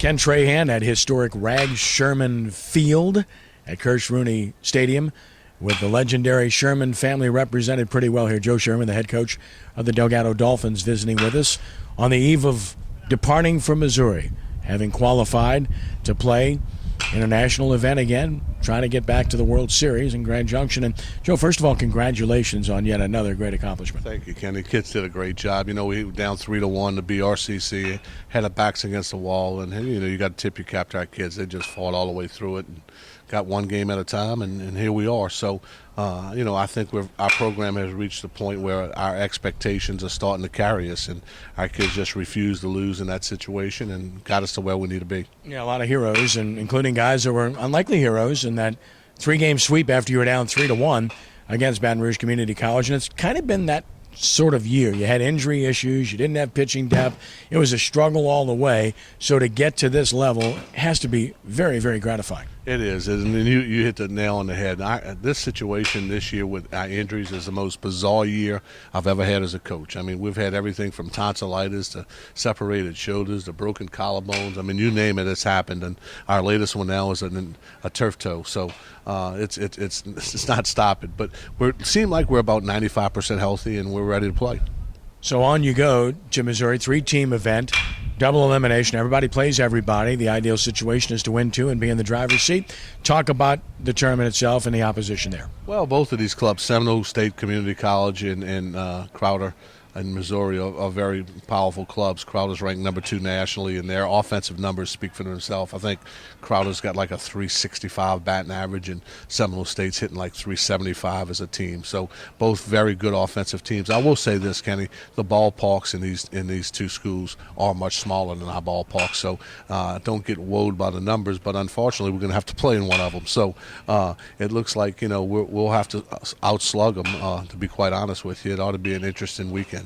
Ken Trahan at historic Scheuermann Field at Kirsch Rooney Stadium, with the legendary Scheuermann family represented pretty well here. Joe Scheuermann, the head coach of the Delgado Dolphins, visiting with us on the eve of departing from Missouri, having qualified to play in a national event again, trying to get back to the World Series in Grand Junction. And Joe, first of all, congratulations on yet another great accomplishment. Thank you, Ken. The kids did a great job. You know, we were down 3-1 to BRCC, had our backs against the wall, and you know, you got to tip your cap to our kids. They just fought all the way through it and got one game at a time, and here we are. So, you know, I think our program has reached the point where our expectations are starting to carry us, and our kids just refused to lose in that situation and got us to where we need to be. Yeah, a lot of heroes, and including guys that were unlikely heroes in that 3-game sweep after you were down 3-1 against Baton Rouge Community College. And it's kind of been that sort of year. You had injury issues, you didn't have pitching depth, it was a struggle all the way. So to get to this level has to be very, very gratifying. It is, and you hit the nail on the head. This situation this year with our injuries is the most bizarre year I've ever had as a coach. I mean, we've had everything from tonsillitis to separated shoulders to broken collarbones. I mean, you name it, it's happened. And our latest one now is a turf toe. So it's not stopping. But it seems like we're about 95% healthy, and we're ready to play. So on you go to Missouri, 3-team event, double elimination. Everybody plays everybody. The ideal situation is to win 2 and be in the driver's seat. Talk about the tournament itself and the opposition there. Well, both of these clubs, Seminole State Community College and Crowder in Missouri, are very powerful clubs. Crowder's ranked number 2 nationally, and their offensive numbers speak for themselves. I think Crowder's got like a 365 batting average, and Seminole State's hitting like 375 as a team. So both very good offensive teams. I will say this, Kenny, the ballparks in these two schools are much smaller than our ballparks. So don't get woed by the numbers, but unfortunately we're going to have to play in one of them. So it looks like, you know, we'll have to outslug them, to be quite honest with you. It ought to be an interesting weekend.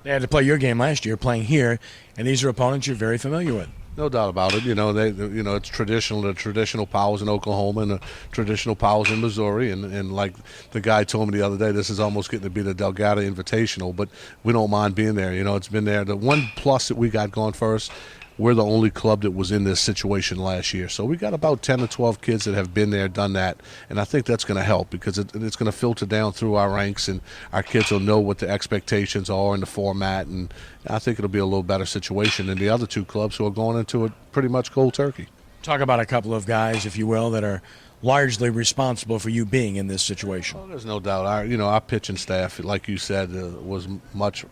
They had to play your game last year, playing here, and these are opponents you're very familiar with. No doubt about it. You know, it's traditional. The traditional powers in Oklahoma and the traditional powers in Missouri. And like the guy told me the other day, this is almost getting to be the Delgado Invitational, but we don't mind being there. You know, it's been there. The one plus that we got going for us, we're the only club that was in this situation last year. So we got about 10 to 12 kids that have been there, done that, and I think that's going to help because it's going to filter down through our ranks, and our kids will know what the expectations are in the format, and I think it'll be a little better situation than the other 2 clubs who are going into it pretty much cold turkey. Talk about a couple of guys, if you will, that are largely responsible for you being in this situation. Well, there's no doubt. Our pitching staff, like you said, was much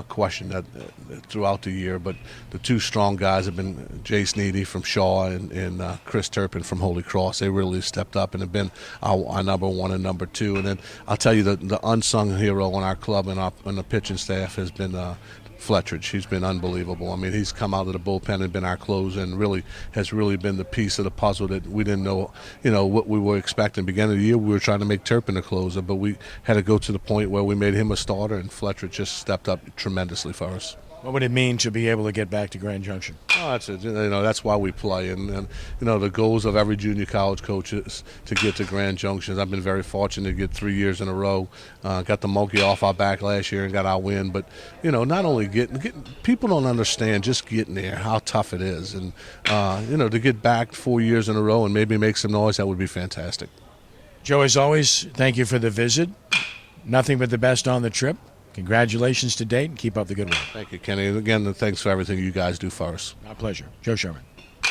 questioned throughout the year, but the 2 strong guys have been Jace Needy from Shaw and Chris Turpin from Holy Cross. They really stepped up and have been our number 1 and number 2. And then I'll tell you the unsung hero on our club and the pitching staff has been Fletridge. He's been unbelievable. I mean, he's come out of the bullpen and been our closer, and really has been the piece of the puzzle that we didn't know, you know, what we were expecting. Beginning of the year, we were trying to make Turpin a closer, but we had to go to the point where we made him a starter, and Fletridge just stepped up tremendously for us. What would it mean to be able to get back to Grand Junction? Oh, that's it. You know, that's why we play, and you know, the goals of every junior college coach is to get to Grand Junction. I've been very fortunate to get 3 years in a row. Got the monkey off our back last year and got our win. But you know, not only getting people don't understand just getting there how tough it is, and you know, to get back 4 years in a row and maybe make some noise, that would be fantastic. Joe, as always, thank you for the visit. Nothing but the best on the trip. Congratulations to date, and keep up the good work. Thank you, Kenny. And again, thanks for everything you guys do for us. My pleasure. Joe Scheuermann.